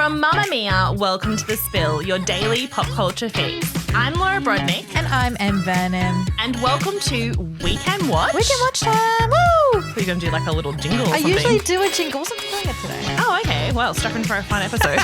From Mamma Mia, welcome to The Spill, your daily pop culture fix. I'm Laura Brodnick. And I'm Em Vernon. And welcome to Weekend Watch. Weekend Watch time! Woo! We're going to do like a little jingle or I something. usually do a jingle. Wasn't doing it today. Oh, okay. Well, strap in for a fun episode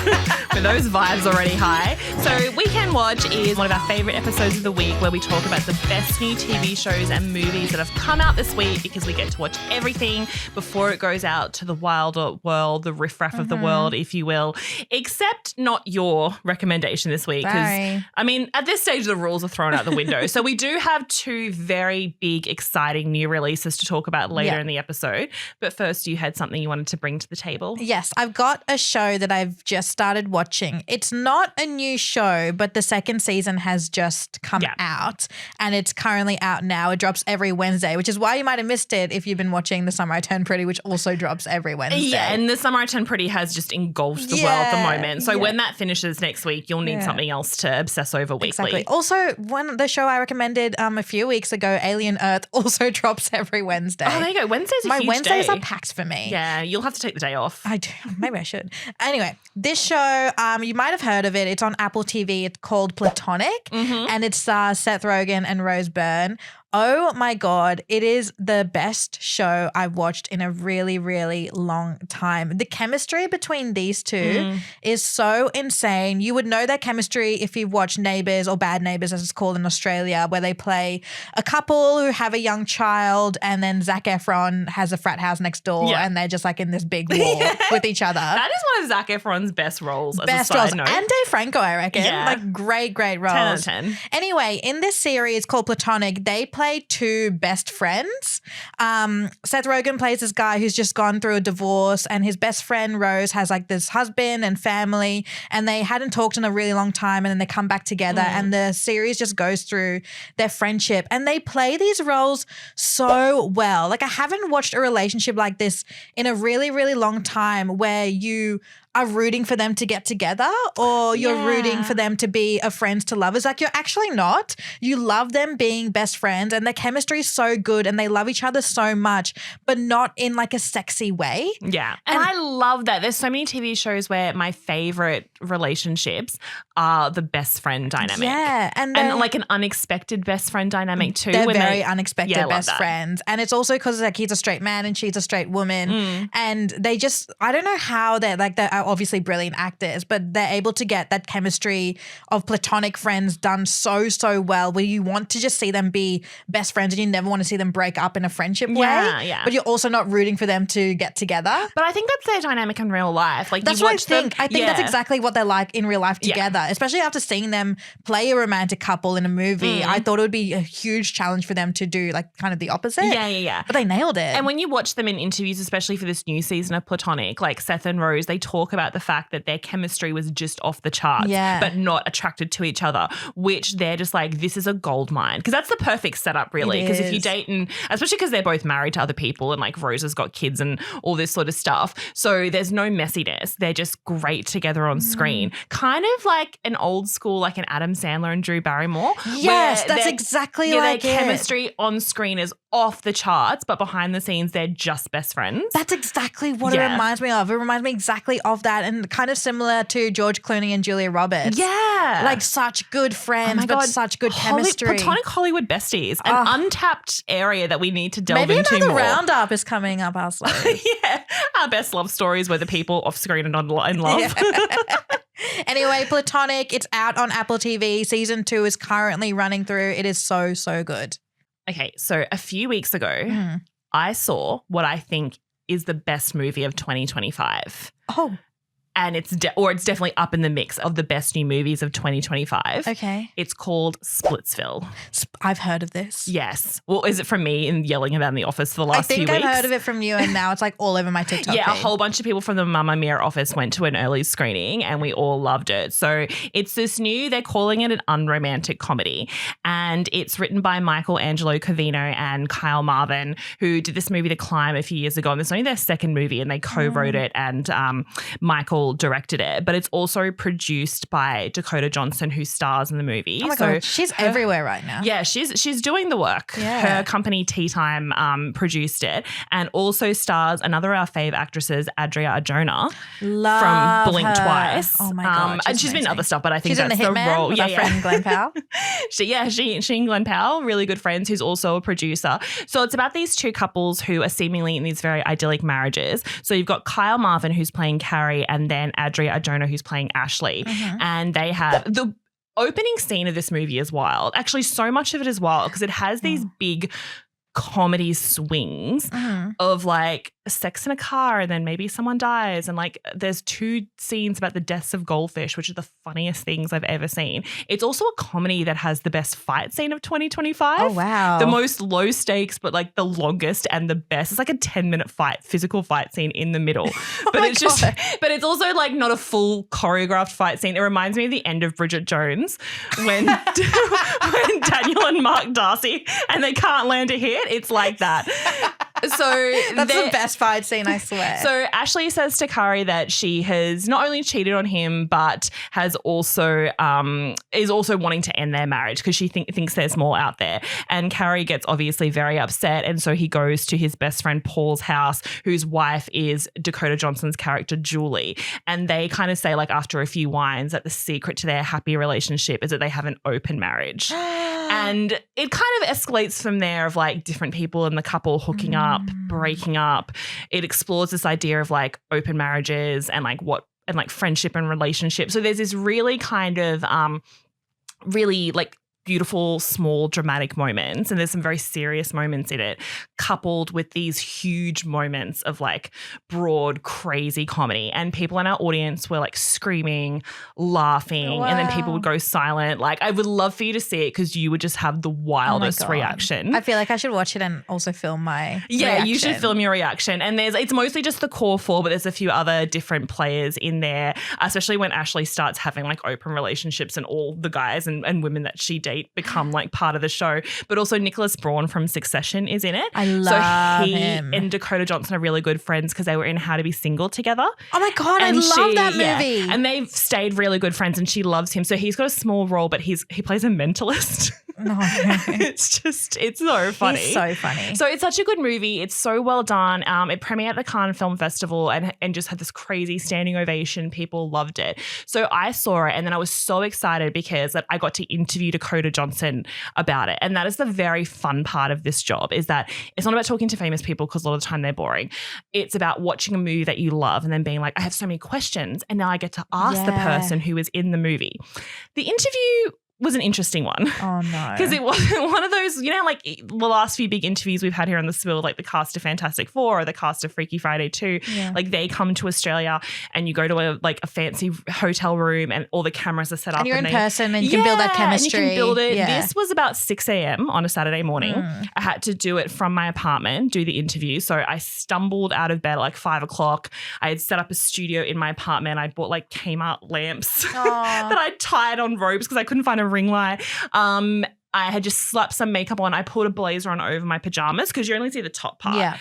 with those vibes already high. So Weekend Watch is one of our favourite episodes of the week where we talk about the best new TV shows and movies that have come out this week because we get to watch everything before it goes out to the wilder world, the riffraff of the world, if you will, except not your recommendation this week. Because, I mean, at this stage, the rules are thrown out the window. So we do have two very big, exciting new releases to talk about later in the episode. But first, you had something you wanted to bring to the table. Yes, I've got a show that I've just started watching. It's not a new show, but the second season has just come out and it's currently out now. It drops every Wednesday, which is why you might have missed it if you've been watching The Summer I Turned Pretty, which also drops every Wednesday. Yeah, and The Summer I Turned Pretty has just engulfed the world at the moment. So when that finishes next week, you'll need something else to obsess over weekly. Exactly. Also, the show I recommended a few weeks ago, Alien Earth, also drops every Wednesday. Oh, there you go. Wednesdays are My huge Wednesdays day. are packed for me. Yeah, you'll have to take the day off. I do. Maybe I should. Anyway, this show, you might have heard of it. It's on Apple TV. It's called Platonic, and it's Seth Rogen and Rose Byrne. Oh my God, it is the best show I've watched in a really, really long time. The chemistry between these two is so insane. You would know their chemistry if you've watched Neighbours or Bad Neighbours, as it's called in Australia, where they play a couple who have a young child and then Zac Efron has a frat house next door and they're just like in this big war with each other. That is one of Zac Efron's best roles. Best as a roles. side note. And Dave Franco, I reckon. Yeah. Like great, great roles. 10 out of 10. Anyway, in this series called Platonic, they play two best friends. Seth Rogen plays this guy who's just gone through a divorce and his best friend Rose has like this husband and family and they hadn't talked in a really long time and then they come back together and the series just goes through their friendship and they play these roles so well. Like I haven't watched a relationship like this in a really, really long time where you are rooting for them to get together or you're rooting for them to be a friends to lovers. Like you're actually not. You love them being best friends and their chemistry is so good and they love each other so much, but not in like a sexy way. Yeah. And I love that. There's so many TV shows where my favorite relationships are the best friend dynamic. Yeah. And like an unexpected best friend dynamic too. They're very unexpected best that. friends. And it's also because like he's a straight man and she's a straight woman. And they just, I don't know how they're obviously brilliant actors, but they're able to get that chemistry of platonic friends done so well where you want to just see them be best friends and you never want to see them break up in a friendship way. Yeah. But you're also not rooting for them to get together. But I think that's their dynamic in real life. Like that's you what watch I think. I think that's exactly what they're like in real life together, especially after seeing them play a romantic couple in a movie. I thought it would be a huge challenge for them to do like kind of the opposite. Yeah. But they nailed it. And when you watch them in interviews, especially for this new season of Platonic, like Seth and Rose, they talk about the fact that their chemistry was just off the charts, but not attracted to each other, which they're just like, this is a gold mine. Because that's the perfect setup, really. Because if you date, and especially because they're both married to other people and like Rose has got kids and all this sort of stuff. So there's no messiness. They're just great together on screen. Kind of like an old school, like an Adam Sandler and Drew Barrymore. Yes, that's exactly like their chemistry on screen is off the charts, but behind the scenes, they're just best friends. That's exactly what it reminds me of. It reminds me exactly of that and kind of similar to George Clooney and Julia Roberts. Yeah. Like such good friends, but such good chemistry. Platonic Hollywood besties. An untapped area that we need to delve into more. Maybe another roundup is coming up our sleeve. Our best love stories where the people off screen and online love. Anyway, Platonic, it's out on Apple TV. Season 2 is currently running through. It is so good. Okay, so a few weeks ago, I saw what I think is the best movie of 2025. Oh. And it's definitely up in the mix of the best new movies of 2025. Okay. It's called Splitsville. I've heard of this. Yes. Well, is it from me and yelling about in the office for the last few weeks? I think I've heard of it from you and now it's like all over my TikTok Yeah, feed. A whole bunch of people from the Mamma Mia office went to an early screening and we all loved it. So it's this new, they're calling it an unromantic comedy. And it's written by Michael Angelo Covino and Kyle Marvin, who did this movie The Climb a few years ago. And it's only their second movie and they co-wrote it. And Michael Unmissable directed it, but it's also produced by Dakota Johnson, who stars in the movie. Oh my God, she's everywhere right now. Yeah, she's doing the work. Yeah. Her company Tea Time produced it, and also stars another of our fave actresses, Adria Arjona, from Blink Twice. Oh my God, and she's been in other stuff, but I think she's that's in the Hitman role. with our friend Glenn Powell. she and Glenn Powell, really good friends, who's also a producer. So it's about these two couples who are seemingly in these very idyllic marriages. So you've got Kyle Marvin, who's playing Carrie, and then Adria Arjona, who's playing Ashley. Mm-hmm. And they have the opening scene of this movie is wild. Actually, so much of it is wild because it has these big comedy swings of like sex in a car and then maybe someone dies, and like there's two scenes about the deaths of goldfish, which are the funniest things I've ever seen. It's also a comedy that has the best fight scene of 2025. Oh wow. The most low stakes but like the longest and the best. It's like a 10-minute physical fight scene in the middle. But but it's also like not a full choreographed fight scene. It reminds me of the end of Bridget Jones when when Daniel and Mark Darcy and they can't land a hit. It's like that. So that's the best fight scene, I swear. So Ashley says to Carrie that she has not only cheated on him, but has also is also wanting to end their marriage because she thinks there's more out there. And Carrie gets obviously very upset, and so he goes to his best friend Paul's house, whose wife is Dakota Johnson's character Julie, and they kind of say like after a few wines that the secret to their happy relationship is that they have an open marriage. And it kind of escalates from there of like different people in the couple hooking up, breaking up. It explores this idea of like open marriages and like friendship and relationships. So there's this really kind of really like beautiful, small, dramatic moments, and there's some very serious moments in it, coupled with these huge moments of like broad, crazy comedy. And people in our audience were like screaming, laughing, and then people would go silent. Like I would love for you to see it because you would just have the wildest reaction. I feel like I should watch it and also film my reaction. You should film your reaction. And it's mostly just the core four, but there's a few other different players in there, especially when Ashley starts having like open relationships and all the guys and women that she dates become like part of the show. But also Nicholas Braun from Succession is in it. I love him. And Dakota Johnson are really good friends because they were in How to Be Single together. Oh my God, I love that movie. Yeah. And they've stayed really good friends and she loves him. So he's got a small role, but he plays a mentalist. No. It's so funny. He's so funny. So it's such a good movie. It's so well done. It premiered at the Cannes Film Festival and just had this crazy standing ovation. People loved it. So I saw it and then I was so excited because I got to interview Dakota Johnson about it. And that is the very fun part of this job, is that it's not about talking to famous people because a lot of the time they're boring. It's about watching a movie that you love and then being like, I have so many questions and now I get to ask the person who is in the movie. The interview was an interesting one. Oh no. Because it wasn't one of those, like the last few big interviews we've had here on the Spill, like the cast of Fantastic Four or the cast of Freaky Friday 2. Yeah. Like they come to Australia and you go to a fancy hotel room and all the cameras are set up. And you're in person and you can build that chemistry. And you can build it. Yeah. This was about 6 a.m. on a Saturday morning. I had to do it from my apartment, do the interview. So I stumbled out of bed at like 5 o'clock. I had set up a studio in my apartment. I bought like Kmart lamps that I tied on ropes because I couldn't find a ring light. I had just slapped some makeup on. I put a blazer on over my pajamas because you only see the top part. Yeah.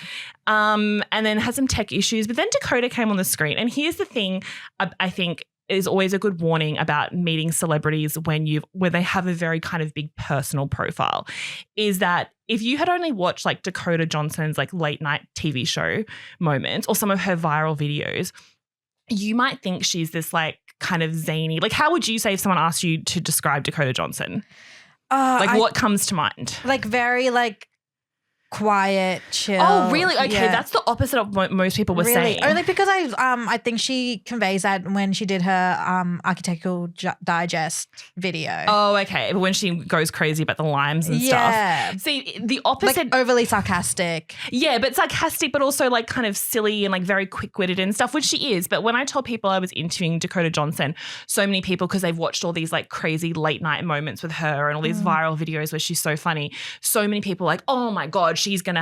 And then had some tech issues. But then Dakota came on the screen. And here's the thing I think is always a good warning about meeting celebrities when they have a very kind of big personal profile, is that if you had only watched like Dakota Johnson's like late night TV show moments or some of her viral videos, you might think she's this like kind of zany. Like how would you say if someone asked you to describe Dakota Johnson? What comes to mind? Like very like quiet, chill. Oh, really? Okay, that's the opposite of what most people were saying. Only because I think she conveys that when she did her Architectural Digest video. Oh, okay. But when she goes crazy about the limes and stuff. See, the opposite. Like overly sarcastic. Yeah, but sarcastic, but also like kind of silly and like very quick-witted and stuff, which she is. But when I told people I was interviewing Dakota Johnson, so many people, because they've watched all these like crazy late night moments with her and all these viral videos where she's so funny, so many people like, oh my God, God, she's going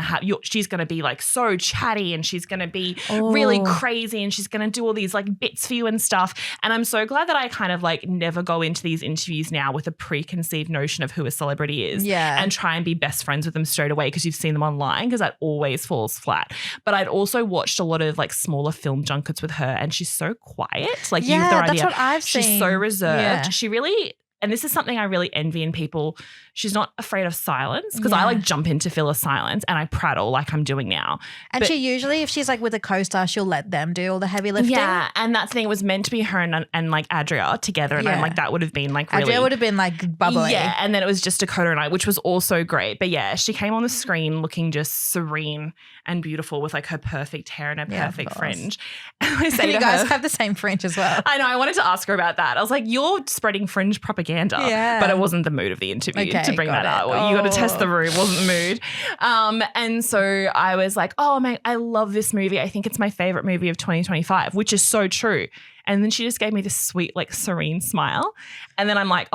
to be like so chatty and she's going to be really crazy and she's going to do all these like bits for you and stuff. And I'm so glad that I kind of like never go into these interviews now with a preconceived notion of who a celebrity is and try and be best friends with them straight away because you've seen them online, because that always falls flat. But I'd also watched a lot of like smaller film junkets with her and she's so quiet. Like you've the idea. That's what I've seen. She's so reserved. She really, and this is something I really envy in people, she's not afraid of silence, because I like jump in to fill a silence and I prattle like I'm doing now. And she usually, if she's like with a co-star, she'll let them do all the heavy lifting. Yeah, and that thing was meant to be her and like Adria together, and I'm like, that would have been like really. Adria would have been like bubbly. Yeah, and then it was just Dakota and I, which was also great. But yeah, she came on the screen looking just serene and beautiful with like her perfect hair and her perfect fringe. And I said, you guys have the same fringe as well. I know. I wanted to ask her about that. I was like, you're spreading fringe propaganda. Yeah. But it wasn't the mood of the interview to bring that out. You got to test the room. Wasn't the mood. And so I was like, oh, man, I love this movie. I think it's my favorite movie of 2025, which is so true. And then she just gave me this sweet, like serene smile. And then I'm like,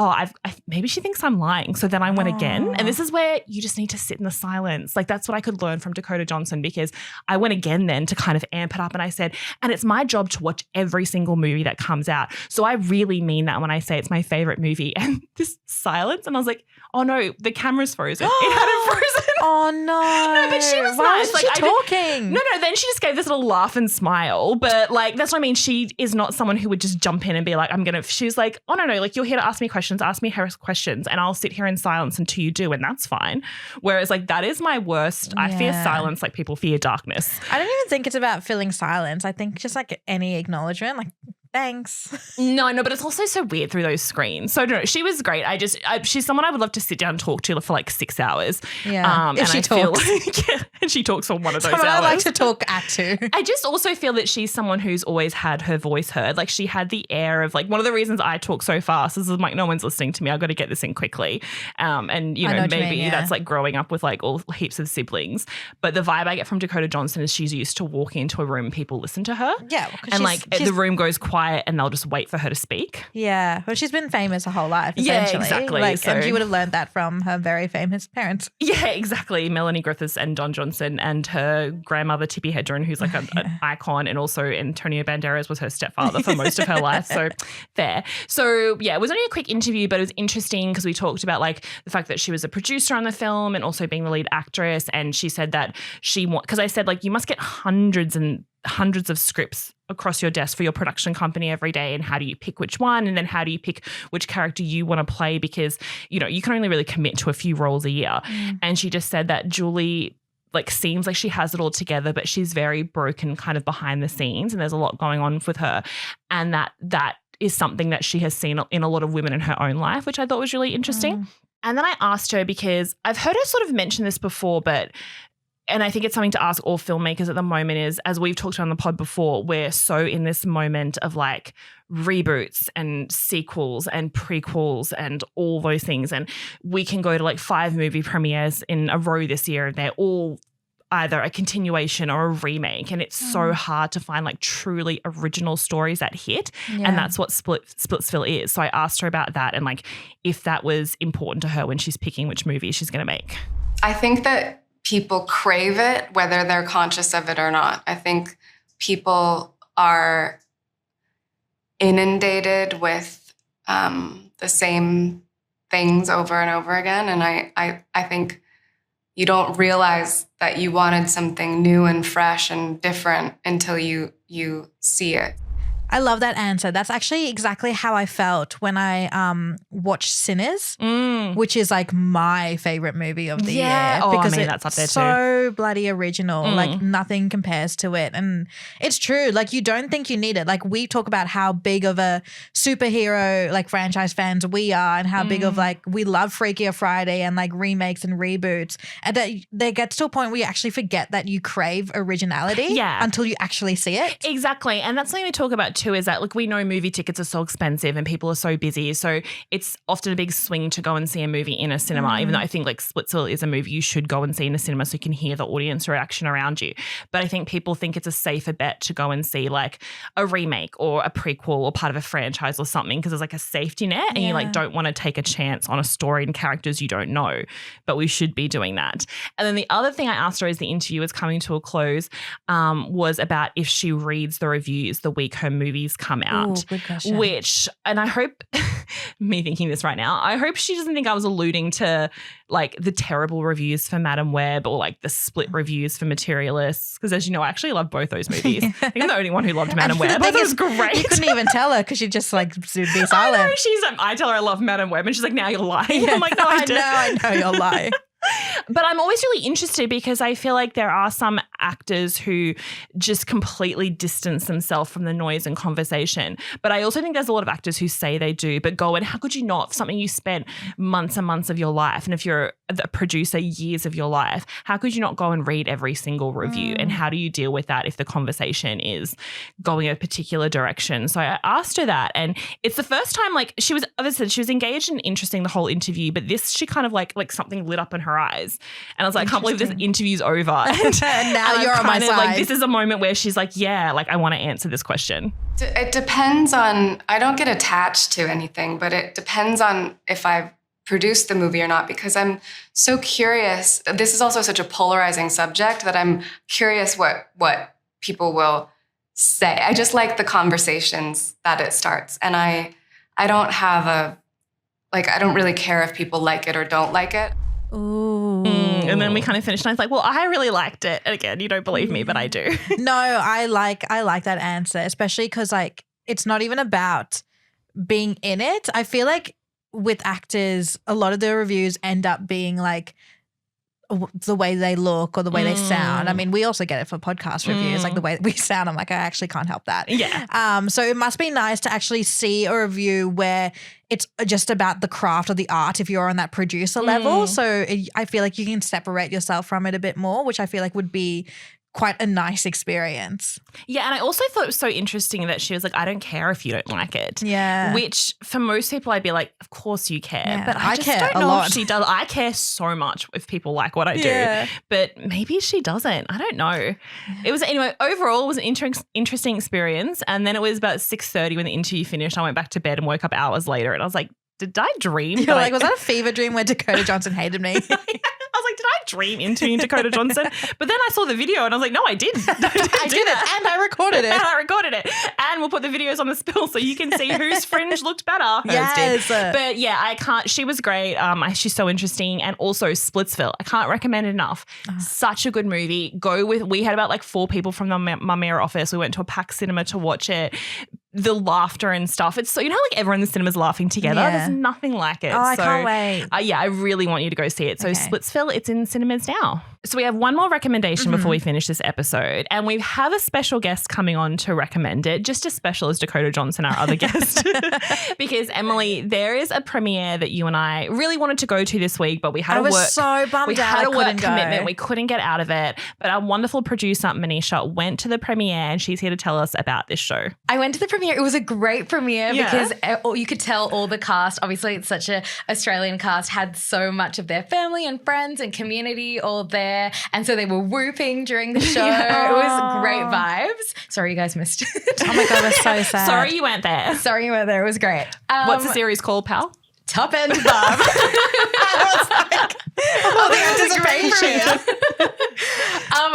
maybe she thinks I'm lying. So then I went again. And this is where you just need to sit in the silence. Like that's what I could learn from Dakota Johnson, because I went again then to kind of amp it up. And I said, and it's my job to watch every single movie that comes out. So I really mean that when I say it's my favorite movie. And this silence. And I was like, oh no, the camera's frozen. It hadn't frozen. Oh no. No, but she was Why nice. was she talking? No, then she just gave this little laugh and smile. But like, that's what I mean. She is not someone who would just jump in and be like, she's like, oh no, like you're here to ask me questions and I'll sit here in silence until you do. And that's fine. Whereas like, that is my worst. I fear silence like people fear darkness. I don't even think it's about filling silence. I think just like any acknowledgement, like, thanks. No, but it's also so weird through those screens. So no, she was great. She's someone I would love to sit down and talk to for like 6 hours. Yeah, if she talks. And she talks for one of those someone hours. I like to talk to. I just also feel that she's someone who's always had her voice heard. Like she had the air of like, one of the reasons I talk so fast is like, no one's listening to me. I've got to get this in quickly. And you know maybe that's like growing up with like all heaps of siblings. But the vibe I get from Dakota Johnson is she's used to walking into a room and people listen to her. Yeah. And like the room goes quiet and they'll just wait for her to speak. Yeah. Well, she's been famous her whole life, essentially. Yeah, exactly. Like, and she would have learned that from her very famous parents. Yeah, exactly. Melanie Griffiths and Don Johnson, and her grandmother, Tippi Hedren, who's like an icon, and also Antonio Banderas was her stepfather for most of her life. So fair. So yeah, it was only a quick interview, but it was interesting because we talked about like the fact that she was a producer on the film and also being the lead actress. And she said that because I said like, you must get hundreds and hundreds of scripts across your desk for your production company every day, and how do you pick which one, and then how do you pick which character you want to play, because you know you can only really commit to a few roles a year. And she just said that Julie like seems like she has it all together, but she's very broken kind of behind the scenes, and there's a lot going on with her, and that is something that she has seen in a lot of women in her own life, which I thought was really interesting. And then I asked her, because I've heard her sort of mention this before, and I think it's something to ask all filmmakers at the moment, is, as we've talked on the pod before, we're so in this moment of like reboots and sequels and prequels and all those things. And we can go to like 5 movie premieres in a row this year, and they're all either a continuation or a remake. And it's so hard to find like truly original stories that hit. And that's what Splitsville is. So I asked her about that, and like if that was important to her when she's picking which movie she's going to make. I think that people crave it, whether they're conscious of it or not. I think people are inundated with the same things over and over again. And I think you don't realize that you wanted something new and fresh and different until you see it. I love that answer. That's actually exactly how I felt when I watched Sinners, which is like my favorite movie of the year. Because that's up there too. So bloody original. Like nothing compares to it. And it's true. Like you don't think you need it. Like we talk about how big of a superhero like franchise fans we are, and how big of like we love Freakier Friday and like remakes and reboots. And that they get to a point where you actually forget that you crave originality until you actually see it. Exactly. And that's something we talk about too is that, look, we know movie tickets are so expensive and people are so busy. So it's often a big swing to go and see a movie in a cinema, even though I think like Splitsville is a movie you should go and see in a cinema so you can hear the audience reaction around you. But I think people think it's a safer bet to go and see like a remake or a prequel or part of a franchise or something because there's like a safety net and you like don't want to take a chance on a story and characters you don't know. But we should be doing that. And then the other thing I asked her as the interview was coming to a close was about if she reads the reviews the week her movies come out. Ooh, good question. Which, and I hope, me thinking this right now, I hope she doesn't think I was alluding to like the terrible reviews for Madam Web or like the split reviews for Materialists. Because as you know, I actually love both those movies. I think I'm the only one who loved Madam Web. I thought it was great. You couldn't even tell her because she just like be silent. I tell her I love Madam Web and she's like, now you're lying. I'm like, no, I know you're lying. But I'm always really interested because I feel like there are some actors who just completely distance themselves from the noise and conversation. But I also think there's a lot of actors who say they do, but go, and how could you not? For something you spent months and months of your life, and if you're a producer, years of your life, how could you not go and read every single review? And how do you deal with that if the conversation is going a particular direction? So I asked her that, and it's the first time, like, she was, as I said, she was engaged and interesting the whole interview, but this, she kind of like something lit up in her eyes. And I was like, I can't believe this interview's over. And now you're on my side. Like, this is a moment where she's like, yeah, like I want to answer this question. It depends on, I don't get attached to anything, but it depends on if I've produced the movie or not, because I'm so curious. This is also such a polarizing subject that I'm curious what people will say. I just like the conversations that it starts. And I don't have I don't really care if people like it or don't like it. Ooh. And then we kind of finished and I was like, well, I really liked it. And again, you don't believe me, but I do. No, I like that answer, especially because like it's not even about being in it. I feel like with actors, a lot of the reviews end up being like the way they look or the way they sound. I mean, we also get it for podcast reviews, like the way that we sound. I'm like, I actually can't help that. Yeah. So it must be nice to actually see a review where it's just about the craft or the art if you're on that producer level. So I feel like you can separate yourself from it a bit more, which I feel like would be quite a nice experience. Yeah, and I also thought it was so interesting that she was like, I don't care if you don't like it. Yeah. Which for most people I'd be like, of course you care. Yeah, but I just care don't a know lot. if she does. I care so much if people like what I do. But maybe she doesn't. I don't know. It was, anyway, overall it was an interesting experience. And then it was about 6:30 when the interview finished. I went back to bed and woke up hours later and I was like, did I dream? You're like, was that a fever dream where Dakota Johnson hated me? I was like, did I dream interviewing Dakota Johnson? But then I saw the video and I was like, no, I did. I did it and I recorded it. And I recorded it. And we'll put the videos on the spill so you can see whose fringe looked better. Yes. But yeah, I can't. She was great. She's so interesting. And also Splitsville. I can't recommend it enough. Such a good movie. We had about like 4 people from the Mummy office. We went to a packed cinema to watch it. The laughter and stuff. It's so, you know, like everyone in the cinema's laughing together. Yeah. There's nothing like it. Oh, I can't wait. Yeah, I really want you to go see it. So Splitsville, it's in cinemas now. So we have one more recommendation before we finish this episode. And we have a special guest coming on to recommend it. Just as special as Dakota Johnson, our other guest. Because Emily, there is a premiere that you and I really wanted to go to this week, but we had so bummed we out had I a work couldn't go. commitment. We couldn't get out of it. But our wonderful producer, Manisha, went to the premiere and she's here to tell us about this show. I went to the premiere. It was a great premiere because you could tell all the cast, obviously it's such a Australian cast, had so much of their family and friends and community all there. And so they were whooping during the show. It was great vibes. Sorry you guys missed it. Oh my God, we're so sad. Sorry you weren't there. Sorry you weren't there. It was great. What's the series called, pal? Top End Bub. I was like, the anticipation.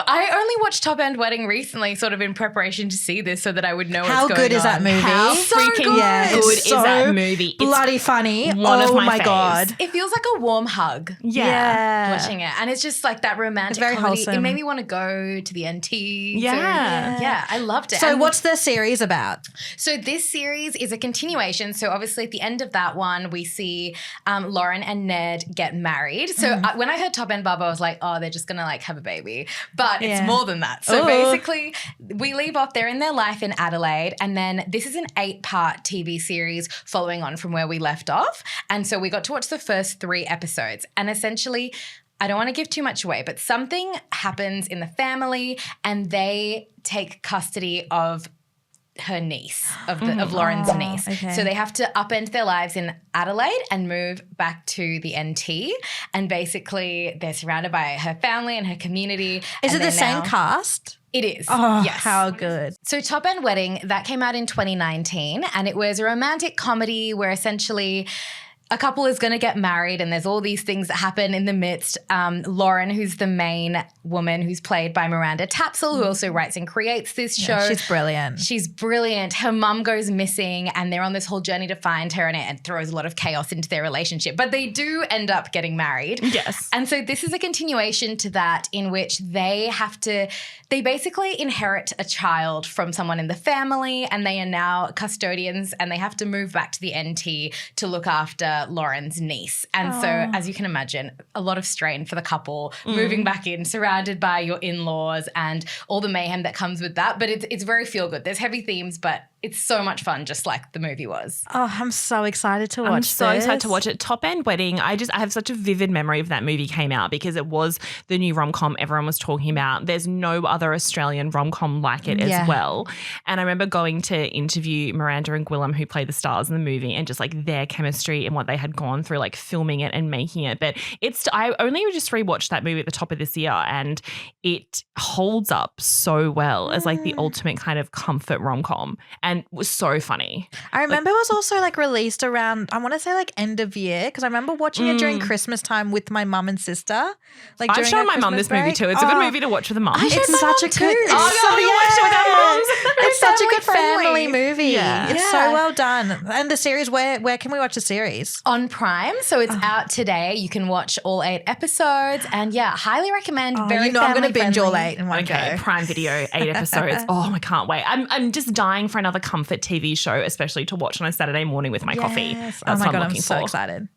I only watched Top End Wedding recently, sort of in preparation to see this so that I would know How what's going on. good is that movie? How So freaking good. good It's is that movie? It's bloody funny. one of my faves. God. It feels like a warm hug. Yeah. Watching it. And it's just like that romantic It's very comedy. wholesome. It made me want to go to the NT. Yeah. Yeah, I loved it. So And what's the series about? So this series is a continuation. So obviously at the end of that one, we see Lauren and Ned get married. So when I heard Top End Bub, I was like, oh, they're just going to like have a baby. But it's more than that. So basically we leave off, they're in their life in Adelaide. And then this is an 8-part TV series following on from where we left off. And so we got to watch the first 3 episodes. And essentially, I don't want to give too much away, but something happens in the family and they take custody of her niece, of Lauren's niece. Okay. So they have to upend their lives in Adelaide and move back to the NT. And basically they're surrounded by her family and her community. Is it the same cast? It is. Oh, yes. how good. So Top End Wedding, that came out in 2019 and it was a romantic comedy where essentially a couple is going to get married and there's all these things that happen in the midst. Lauren, who's the main woman, who's played by Miranda Tapsell, who also writes and creates this show. She's brilliant. She's brilliant. Her mum goes missing and they're on this whole journey to find her, and it throws a lot of chaos into their relationship. But they do end up getting married. Yes. And so this is a continuation to that, in which they basically inherit a child from someone in the family, and they are now custodians, and they have to move back to the NT to look after Lauren's niece. And so, as you can imagine, a lot of strain for the couple moving back in, surrounded by your in-laws and all the mayhem that comes with that. But it's very feel good. There's heavy themes, but it's so much fun, just like the movie was. Oh, I'm so excited to watch I'm so excited to watch it. Top End Wedding, I have such a vivid memory of that movie came out because it was the new rom-com everyone was talking about. There's no other Australian rom-com like it as well. And I remember going to interview Miranda and Gwillem, who played the stars in the movie, and just like their chemistry and what they had gone through, like filming it and making it. But I only just rewatched that movie at the top of this year, and it holds up so well as like the ultimate kind of comfort rom-com, and was so funny. I remember it was also like released around, I want to say like end of year, because I remember watching it during Christmas time with my mum and sister. Like I've shown my mum this movie too. It's a good movie to watch with a mum. It's such a good. Oh, yeah, we watched it with our mums. It's such a good family movie. Yeah. It's so well done. And the series, where can we watch the series? On Prime. So it's out today. You can watch all 8 episodes, and highly recommend. Very I'm going to binge all family-friendly. 8 in one go. Prime Video, 8 episodes. Oh, I can't wait. I'm just dying for another comfort TV show, especially to watch on a Saturday morning with my coffee. Yes. That's Oh my what God, I'm looking so for. excited.